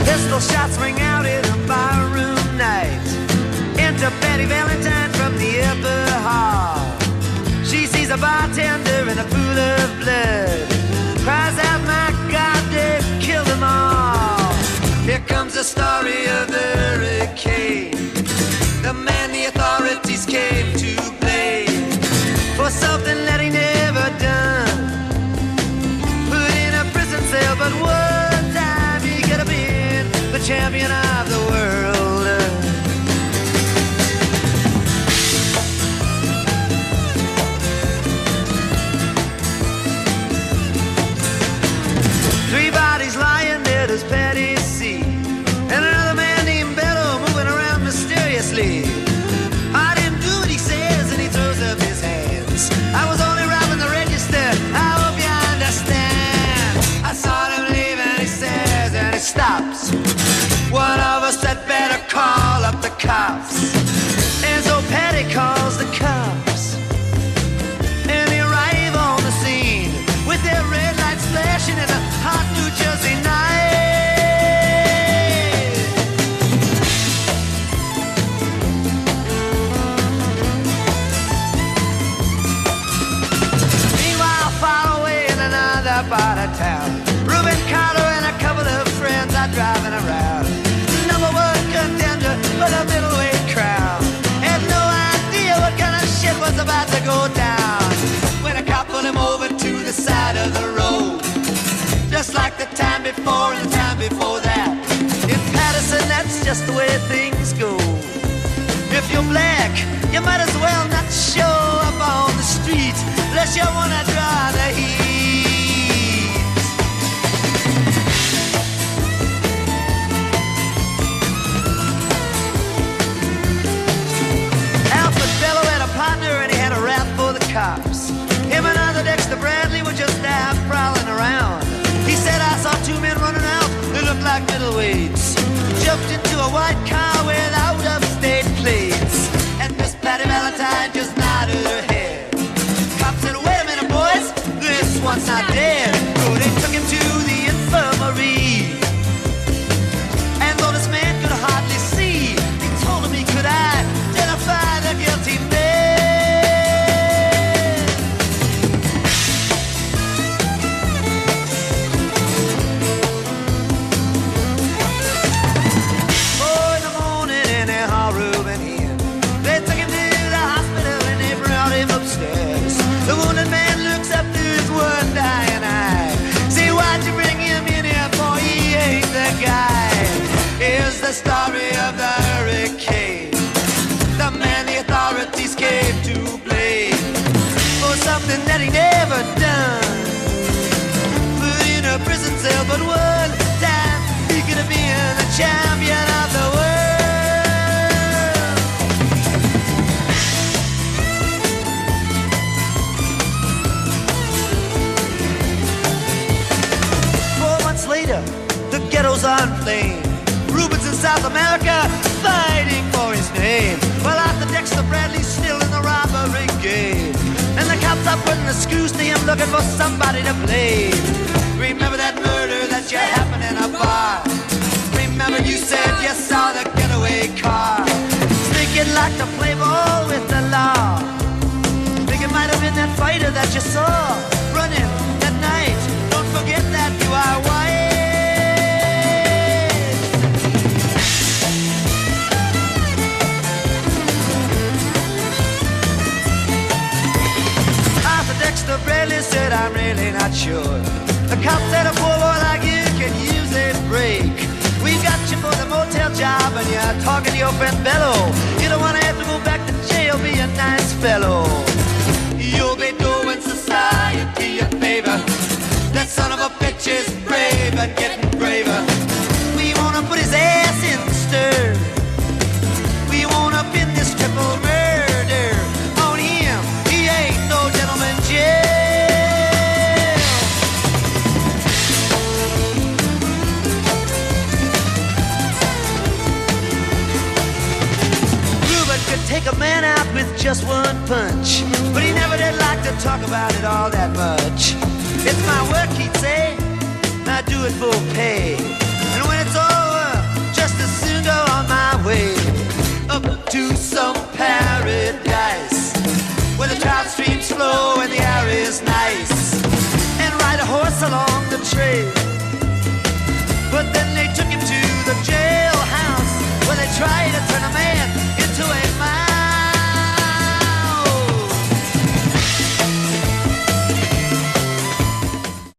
Pistol shots ring out in a barroom night. Enter Betty Valentine from the upper hall. She sees a bartender in a pool of blood, cries out, my God, they've killed them all. Here comes the story of the hurricane, the man the authorities came to blame for something that he never done. Put in a prison cell, but one time he could have been the champion of the world. 3 bodies lying dead as Patty C, and another man named Bello moving around mysteriously. I didn't do what he says, and he throws up his hands. I was only robbing the register, I hope you understand. I saw him leave and he says, and he stops. One of us had better call up the cops. And so Patty calls the cops, and they arrive on the scene with their red lights flashing in a hot New Jersey night. Meanwhile, far away in another part of town, Reuben Carter and a couple of friends are driving around. Number 1 contender for the middleweight crown. Had no idea what kind of shit was about to go down when a cop pulled him over to the side of the road, just like the time before and the time before that. In Patterson, that's just the way things go. If you're black, you might as well not show up on the street unless you wanna draw the heat. Alfred Bello had a partner and he had a rap for the cops. Him and other Dexter Bradley were just out prowling around. He said, I saw 2 men running out, they looked like middleweights. Jumped into a white car with out-of-state plates, and Miss Patty Valentine just nodded her head. Cop said, wait a minute, boys, this one's not dead. So they took him to the infirmary, and though this man could hardly see, they told him he could identify the guilty man. The wounded man looks up through his one dying eye. Say, why'd you bring him in here, boy? He ain't the guy. Here's the story of the hurricane, the man the authorities came to blame for something that he never done. Put in a prison cell, but one time he could have been the champion of the world. Later, the ghettos are inflamed. Rubens in South America fighting for his name, while Arthur Dexter Bradley's still in the robbery game. And the cops are putting the screws to him, looking for somebody to blame. Remember that murder that you happened in a bar? Remember you said you saw the getaway car? Think you'd like to play ball with the law? Think it might have been that fighter that you saw running that night. Don't forget that you are white. Arthur Dexter Bradley said, I'm really not sure. The cop said a poor boy like you can use a break. We got you for the motel job and you're talking to your friend Bello. You don't want to have to go back to jail, be a nice fellow. You'll be doing society a favor. That son of a bitch is brave and getting braver. We wanna put his ass in the stir. We wanna pin this triple murder on him. He ain't no gentleman jail. just one punch. But he never did like to talk about it all that much. It's my work, he'd say, I do it for pay. And when it's over, just as soon go on my way. Up to some paradise, where the trout streams flow and the air is nice. And ride a horse along the trail. But then they took him to